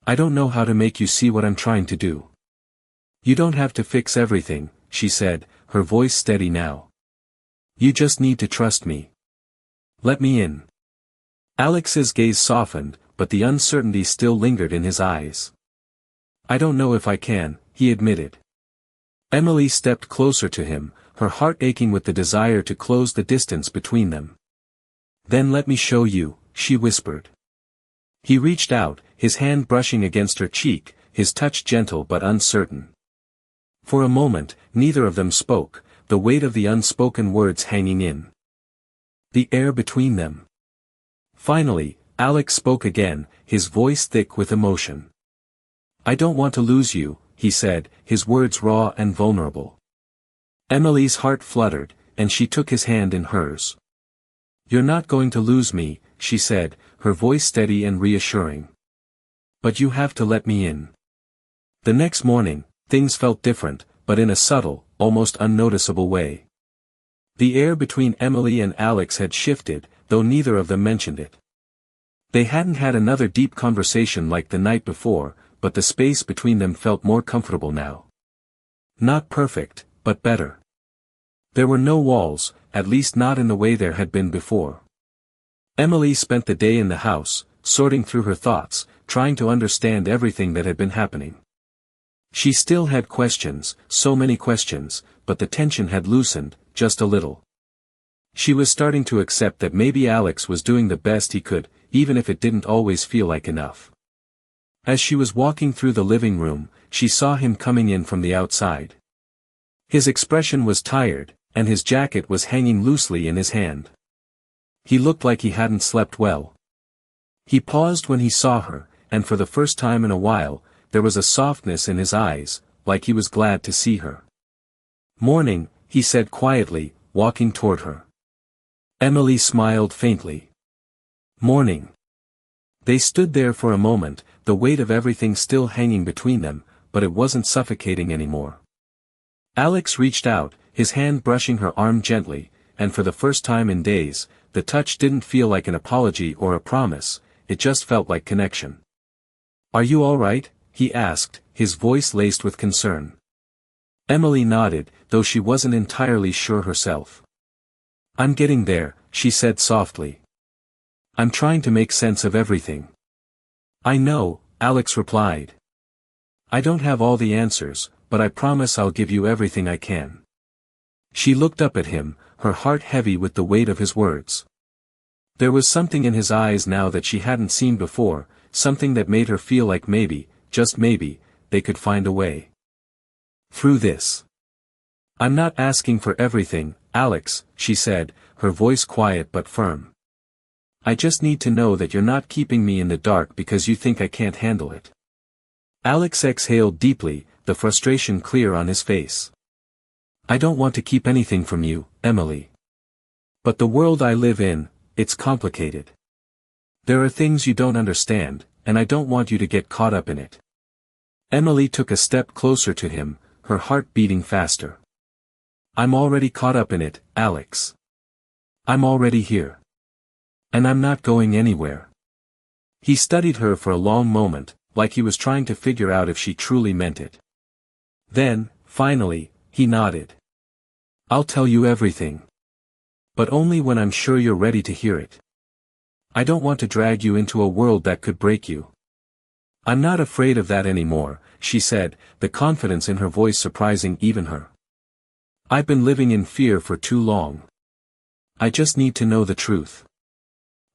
I don't know how to make you see what I'm trying to do." "You don't have to fix everything," she said, her voice steady now. "You just need to trust me. Let me in." Alex's gaze softened, but the uncertainty still lingered in his eyes. "I don't know if I can," he admitted. Emily stepped closer to him, her heart aching with the desire to close the distance between them. "Then let me show you," she whispered. He reached out, his hand brushing against her cheek, his touch gentle but uncertain. For a moment, neither of them spoke, the weight of the unspoken words hanging in the air between them. Finally, Alex spoke again, his voice thick with emotion. "I don't want to lose you," he said, his words raw and vulnerable. Emily's heart fluttered, and she took his hand in hers. "You're not going to lose me," she said, her voice steady and reassuring. "But you have to let me in." The next morning, things felt different, but in a subtle, almost unnoticeable way. The air between Emily and Alex had shifted, though neither of them mentioned it. They hadn't had another deep conversation like the night before, but the space between them felt more comfortable now. Not perfect, but better. There were no walls, at least not in the way there had been before. Emily spent the day in the house, sorting through her thoughts, trying to understand everything that had been happening. She still had questions, so many questions, but the tension had loosened, just a little. She was starting to accept that maybe Alex was doing the best he could, even if it didn't always feel like enough. As she was walking through the living room, she saw him coming in from the outside. His expression was tired, and his jacket was hanging loosely in his hand. He looked like he hadn't slept well. He paused when he saw her, and for the first time in a while, there was a softness in his eyes, like he was glad to see her. "Morning," he said quietly, walking toward her. Emily smiled faintly. "Morning." They stood there for a moment, the weight of everything still hanging between them, but it wasn't suffocating anymore. Alex reached out, his hand brushing her arm gently, and for the first time in days, the touch didn't feel like an apology or a promise, it just felt like connection. "Are you all right?" he asked, his voice laced with concern. Emily nodded, though she wasn't entirely sure herself. "I'm getting there," she said softly. "I'm trying to make sense of everything." "I know," Alex replied. "I don't have all the answers, but I promise I'll give you everything I can." She looked up at him, her heart heavy with the weight of his words. There was something in his eyes now that she hadn't seen before, something that made her feel like maybe, just maybe, they could find a way through this. "I'm not asking for everything, Alex," she said, her voice quiet but firm. "I just need to know that you're not keeping me in the dark because you think I can't handle it." Alex exhaled deeply, the frustration clear on his face. "I don't want to keep anything from you, Emily. But the world I live in, it's complicated. There are things you don't understand, and I don't want you to get caught up in it." Emily took a step closer to him, her heart beating faster. "I'm already caught up in it, Alex. I'm already here. And I'm not going anywhere." He studied her for a long moment, like he was trying to figure out if she truly meant it. Then, finally, he nodded. "I'll tell you everything. But only when I'm sure you're ready to hear it. I don't want to drag you into a world that could break you." "I'm not afraid of that anymore," she said, the confidence in her voice surprising even her. "I've been living in fear for too long. I just need to know the truth."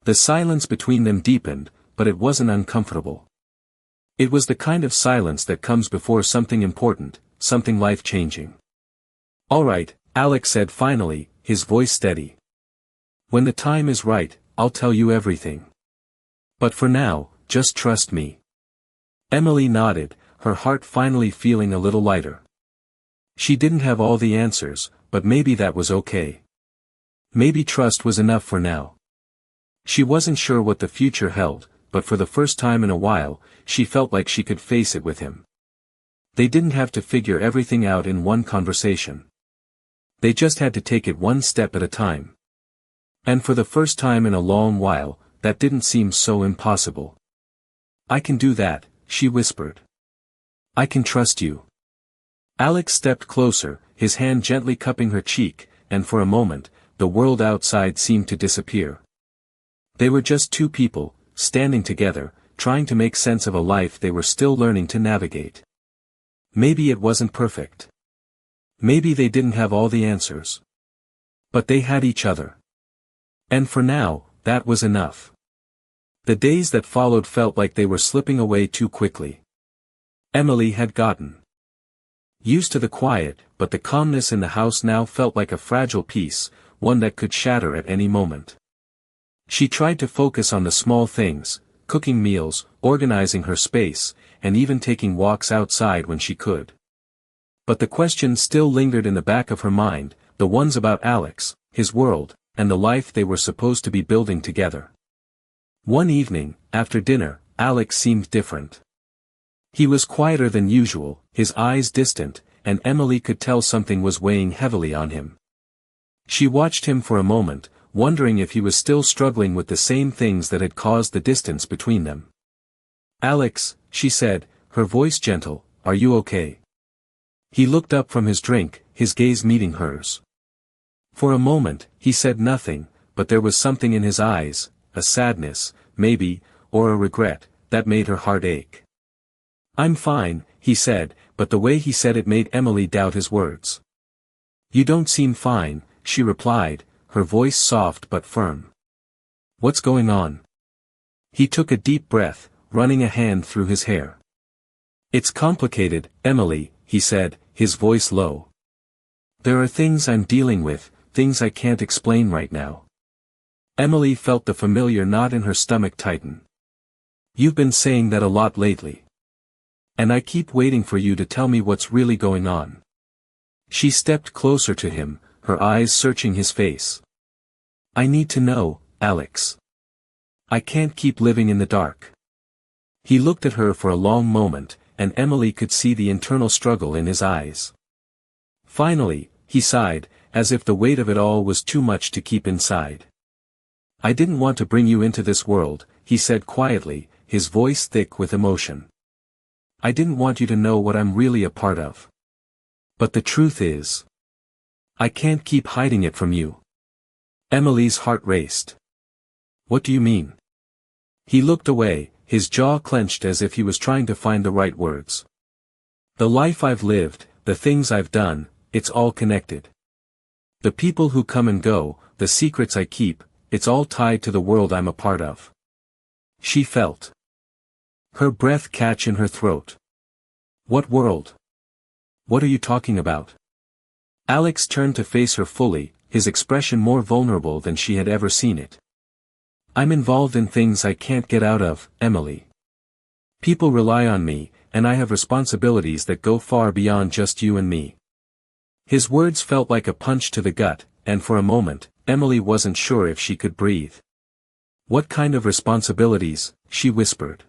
The silence between them deepened, but it wasn't uncomfortable. It was the kind of silence that comes before something important, something life-changing. "All right," Alex said finally, his voice steady. "When the time is right, I'll tell you everything. But for now, just trust me." Emily nodded, her heart finally feeling a little lighter. She didn't have all the answers, but maybe that was okay. Maybe trust was enough for now. She wasn't sure what the future held, but for the first time in a while, she felt like she could face it with him. They didn't have to figure everything out in one conversation. They just had to take it one step at a time. And for the first time in a long while, that didn't seem so impossible. "I can do that," she whispered. "I can trust you." Alex stepped closer, his hand gently cupping her cheek, and for a moment, the world outside seemed to disappear. They were just two people, standing together, trying to make sense of a life they were still learning to navigate. Maybe it wasn't perfect. Maybe they didn't have all the answers. But they had each other. And for now, that was enough. The days that followed felt like they were slipping away too quickly. Emily had gotten used to the quiet, but the calmness in the house now felt like a fragile piece, one that could shatter at any moment. She tried to focus on the small things, cooking meals, organizing her space, and even taking walks outside when she could. But the questions still lingered in the back of her mind, the ones about Alex, his world, and the life they were supposed to be building together. One evening, after dinner, Alex seemed different. He was quieter than usual, his eyes distant, and Emily could tell something was weighing heavily on him. She watched him for a moment, wondering if he was still struggling with the same things that had caused the distance between them. "Alex," she said, her voice gentle, "Are you okay?" He looked up from his drink, his gaze meeting hers. For a moment, he said nothing, but there was something in his eyes, a sadness, maybe, or a regret, that made her heart ache. "I'm fine," he said, but the way he said it made Emily doubt his words. "You don't seem fine," she replied, her voice soft but firm. "What's going on?" He took a deep breath, running a hand through his hair. "It's complicated, Emily," he said, his voice low. "There are things I'm dealing with, things I can't explain right now." Emily felt the familiar knot in her stomach tighten. "You've been saying that a lot lately. And I keep waiting for you to tell me what's really going on." She stepped closer to him, her eyes searching his face. "I need to know, Alex. I can't keep living in the dark." He looked at her for a long moment, and Emily could see the internal struggle in his eyes. Finally, he sighed, as if the weight of it all was too much to keep inside. "I didn't want to bring you into this world," he said quietly, his voice thick with emotion. "I didn't want you to know what I'm really a part of. But the truth is, I can't keep hiding it from you." Emily's heart raced. "What do you mean?" He looked away, his jaw clenched as if he was trying to find the right words. "The life I've lived, the things I've done, it's all connected. The people who come and go, the secrets I keep, it's all tied to the world I'm a part of." She felt her breath catch in her throat. "What world? What are you talking about?" Alex turned to face her fully, his expression more vulnerable than she had ever seen it. "I'm involved in things I can't get out of, Emily. People rely on me, and I have responsibilities that go far beyond just you and me." His words felt like a punch to the gut, and for a moment, Emily wasn't sure if she could breathe. "What kind of responsibilities?" she whispered.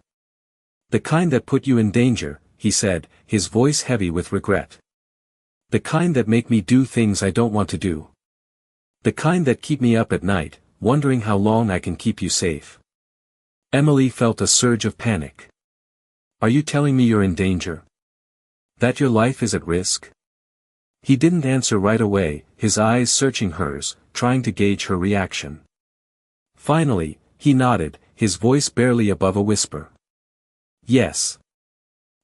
"The kind that put you in danger," he said, his voice heavy with regret. "The kind that make me do things I don't want to do. The kind that keep me up at night, wondering how long I can keep you safe." Emily felt a surge of panic. "Are you telling me you're in danger? That your life is at risk?" He didn't answer right away, his eyes searching hers, trying to gauge her reaction. Finally, he nodded, his voice barely above a whisper. "Yes.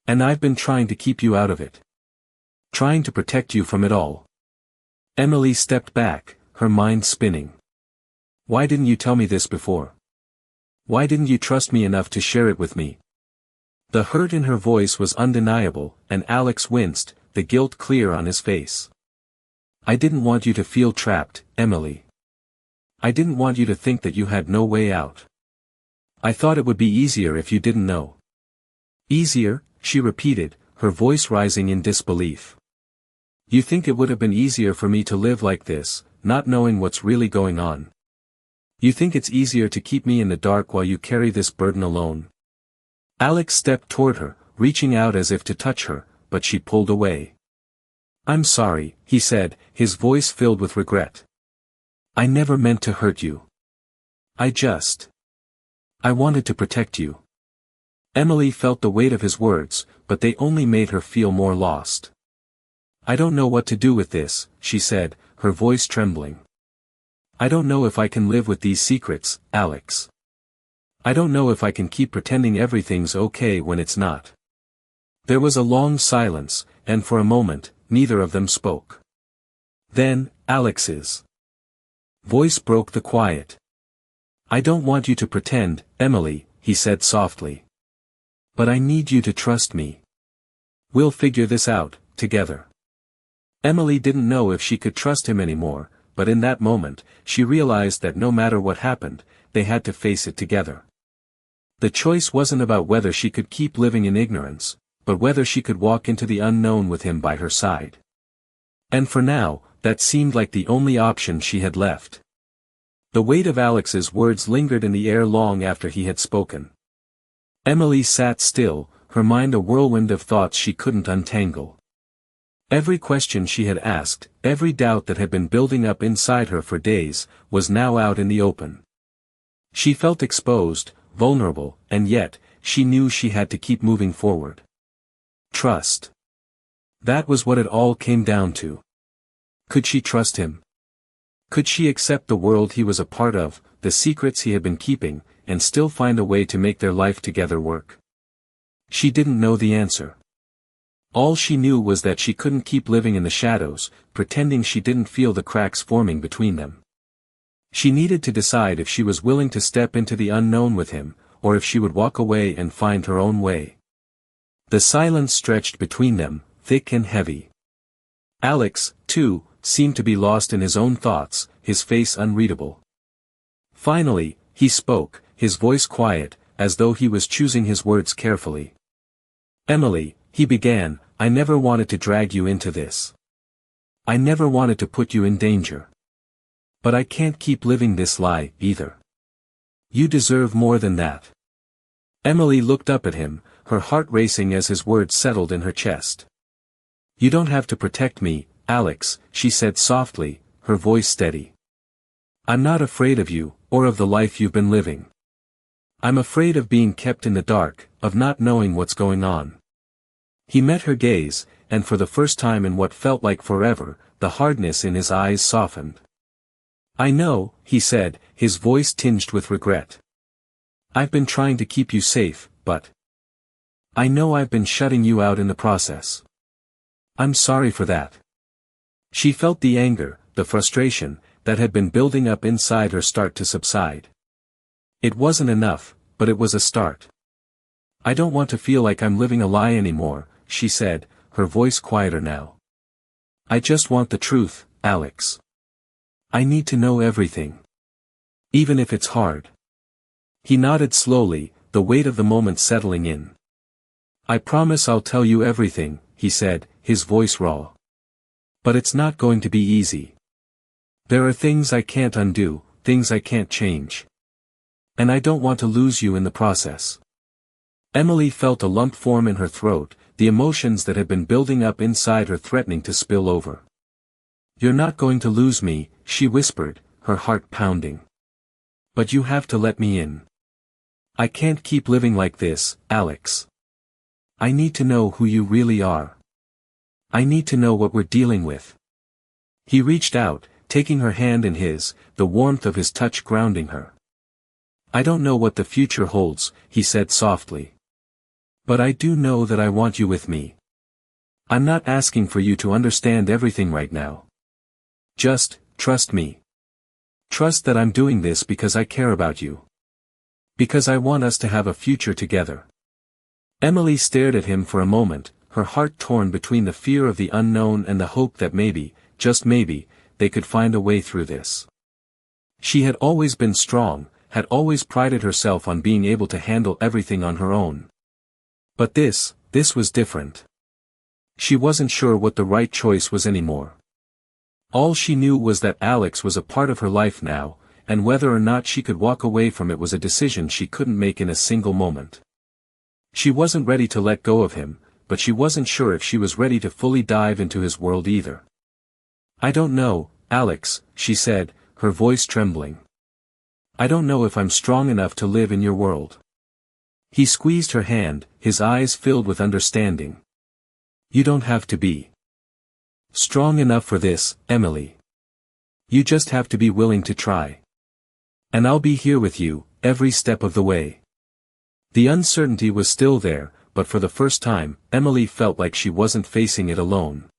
And I've been trying to keep you out of it. Trying to protect you from it all." Emily stepped back, her mind spinning. "Why didn't you tell me this before? Why didn't you trust me enough to share it with me?" The hurt in her voice was undeniable, and Alex winced, the guilt clear on his face. "I didn't want you to feel trapped, Emily. I didn't want you to think that you had no way out. I thought it would be easier if you didn't know." "Easier?" she repeated, her voice rising in disbelief. "You think it would have been easier for me to live like this, not knowing what's really going on? You think it's easier to keep me in the dark while you carry this burden alone?" Alex stepped toward her, reaching out as if to touch her, but she pulled away. "I'm sorry," he said, his voice filled with regret. "I never meant to hurt you. I wanted to protect you." Emily felt the weight of his words, but they only made her feel more lost. "I don't know what to do with this," she said, her voice trembling. "I don't know if I can live with these secrets, Alex. I don't know if I can keep pretending everything's okay when it's not." There was a long silence, and for a moment, neither of them spoke. Then, Alex's voice broke the quiet. "I don't want you to pretend, Emily," he said softly. "But I need you to trust me. We'll figure this out, together." Emily didn't know if she could trust him anymore, but in that moment, she realized that no matter what happened, they had to face it together. The choice wasn't about whether she could keep living in ignorance, but whether she could walk into the unknown with him by her side. And for now, that seemed like the only option she had left. The weight of Alex's words lingered in the air long after he had spoken. Emily sat still, her mind a whirlwind of thoughts she couldn't untangle. Every question she had asked, every doubt that had been building up inside her for days, was now out in the open. She felt exposed, vulnerable, and yet, she knew she had to keep moving forward. Trust. That was what it all came down to. Could she trust him? Could she accept the world he was a part of, the secrets he had been keeping, and still find a way to make their life together work? She didn't know the answer. All she knew was that she couldn't keep living in the shadows, pretending she didn't feel the cracks forming between them. She needed to decide if she was willing to step into the unknown with him, or if she would walk away and find her own way. The silence stretched between them, thick and heavy. Alex, too, seemed to be lost in his own thoughts, his face unreadable. Finally, he spoke, his voice quiet, as though he was choosing his words carefully. "Emily," he began, "I never wanted to drag you into this. I never wanted to put you in danger. But I can't keep living this lie, either. You deserve more than that." Emily looked up at him, her heart racing as his words settled in her chest. "You don't have to protect me, Alex," she said softly, her voice steady. "I'm not afraid of you, or of the life you've been living. I'm afraid of being kept in the dark, of not knowing what's going on." He met her gaze, and for the first time in what felt like forever, the hardness in his eyes softened. "I know," he said, his voice tinged with regret. "I've been trying to keep you safe, but I know I've been shutting you out in the process. I'm sorry for that." She felt the anger, the frustration, that had been building up inside her start to subside. It wasn't enough, but it was a start. "I don't want to feel like I'm living a lie anymore," she said, her voice quieter now. "I just want the truth, Alex. I need to know everything. Even if it's hard." He nodded slowly, the weight of the moment settling in. "I promise I'll tell you everything," he said, his voice raw. "But it's not going to be easy. There are things I can't undo, things I can't change. And I don't want to lose you in the process." Emily felt a lump form in her throat, the emotions that had been building up inside her threatening to spill over. "You're not going to lose me," she whispered, her heart pounding. "But you have to let me in. I can't keep living like this, Alex. I need to know who you really are. I need to know what we're dealing with." He reached out, taking her hand in his, the warmth of his touch grounding her. "I don't know what the future holds," he said softly. "But I do know that I want you with me. I'm not asking for you to understand everything right now. Just, trust me. Trust that I'm doing this because I care about you. Because I want us to have a future together." Emily stared at him for a moment, her heart torn between the fear of the unknown and the hope that maybe, just maybe, they could find a way through this. She had always been strong, had always prided herself on being able to handle everything on her own. But this was different. She wasn't sure what the right choice was anymore. All she knew was that Alex was a part of her life now, and whether or not she could walk away from it was a decision she couldn't make in a single moment. She wasn't ready to let go of him, but she wasn't sure if she was ready to fully dive into his world either. "I don't know, Alex," she said, her voice trembling. "I don't know if I'm strong enough to live in your world." He squeezed her hand, his eyes filled with understanding. "You don't have to be strong enough for this, Emily. You just have to be willing to try. And I'll be here with you, every step of the way." The uncertainty was still there, but for the first time, Emily felt like she wasn't facing it alone.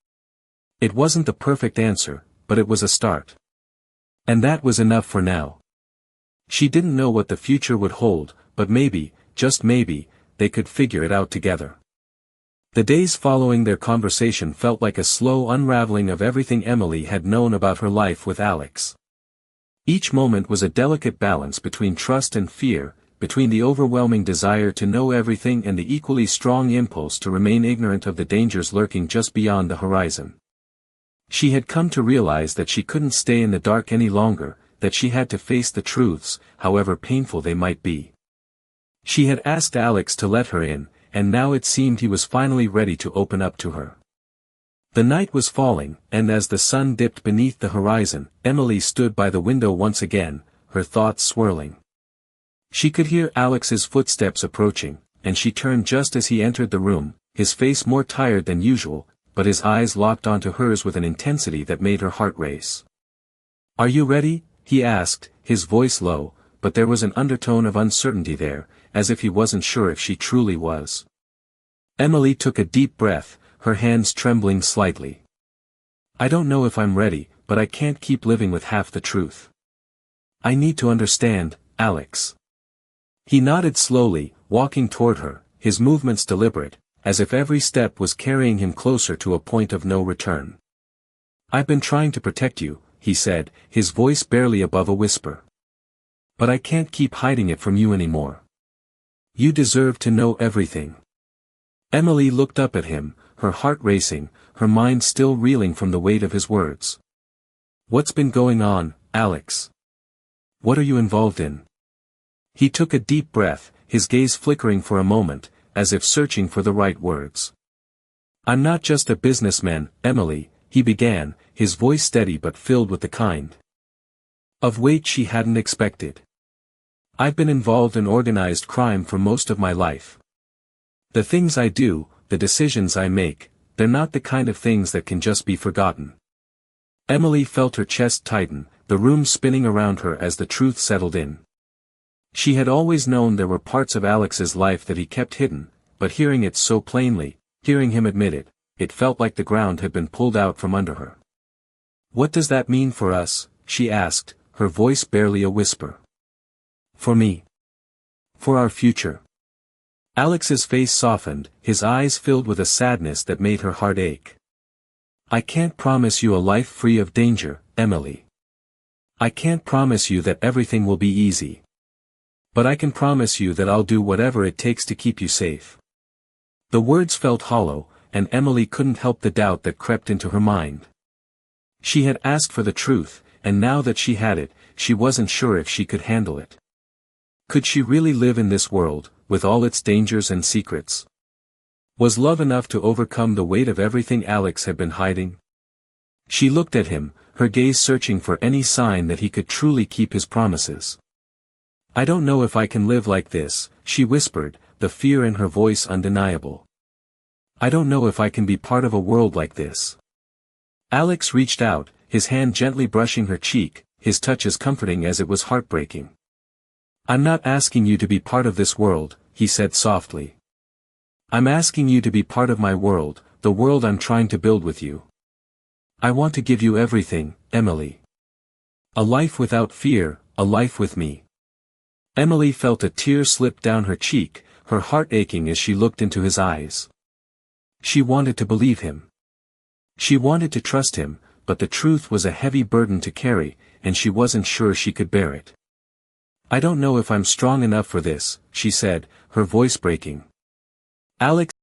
It wasn't the perfect answer, but it was a start. And that was enough for now. She didn't know what the future would hold, but maybe, just maybe, they could figure it out together. The days following their conversation felt like a slow unraveling of everything Emily had known about her life with Alex. Each moment was a delicate balance between trust and fear, between the overwhelming desire to know everything and the equally strong impulse to remain ignorant of the dangers lurking just beyond the horizon. She had come to realize that she couldn't stay in the dark any longer, that she had to face the truths, however painful they might be. She had asked Alex to let her in, and now it seemed he was finally ready to open up to her. The night was falling, and as the sun dipped beneath the horizon, Emily stood by the window once again, her thoughts swirling. She could hear Alex's footsteps approaching, and she turned just as he entered the room, his face more tired than usual, but his eyes locked onto hers with an intensity that made her heart race. "Are you ready?" he asked, his voice low, but there was an undertone of uncertainty there, as if he wasn't sure if she truly was. Emily took a deep breath, her hands trembling slightly. "I don't know if I'm ready, but I can't keep living with half the truth. I need to understand, Alex." He nodded slowly, walking toward her, his movements deliberate, as if every step was carrying him closer to a point of no return. "I've been trying to protect you," he said, his voice barely above a whisper. "But I can't keep hiding it from you anymore. You deserve to know everything." Emily looked up at him, her heart racing, her mind still reeling from the weight of his words. "What's been going on, Alex? What are you involved in?" He took a deep breath, his gaze flickering for a moment, as if searching for the right words. "I'm not just a businessman, Emily," he began, his voice steady but filled with the kind of weight she hadn't expected. "I've been involved in organized crime for most of my life. The things I do, the decisions I make, they're not the kind of things that can just be forgotten." Emily felt her chest tighten, the room spinning around her as the truth settled in. She had always known there were parts of Alex's life that he kept hidden, but hearing it so plainly, hearing him admit it, it felt like the ground had been pulled out from under her. "What does that mean for us?" she asked, her voice barely a whisper. "For me. For our future." Alex's face softened, his eyes filled with a sadness that made her heart ache. "I can't promise you a life free of danger, Emily. I can't promise you that everything will be easy. But I can promise you that I'll do whatever it takes to keep you safe." The words felt hollow, and Emily couldn't help the doubt that crept into her mind. She had asked for the truth, and now that she had it, she wasn't sure if she could handle it. Could she really live in this world, with all its dangers and secrets? Was love enough to overcome the weight of everything Alex had been hiding? She looked at him, her gaze searching for any sign that he could truly keep his promises. "I don't know if I can live like this," she whispered, the fear in her voice undeniable. "I don't know if I can be part of a world like this." Alex reached out, his hand gently brushing her cheek, his touch as comforting as it was heartbreaking. "I'm not asking you to be part of this world," he said softly. "I'm asking you to be part of my world, the world I'm trying to build with you. I want to give you everything, Emily. A life without fear, a life with me." Emily felt a tear slip down her cheek, her heart aching as she looked into his eyes. She wanted to believe him. She wanted to trust him, but the truth was a heavy burden to carry, and she wasn't sure she could bear it. "I don't know if I'm strong enough for this," she said, her voice breaking. Alex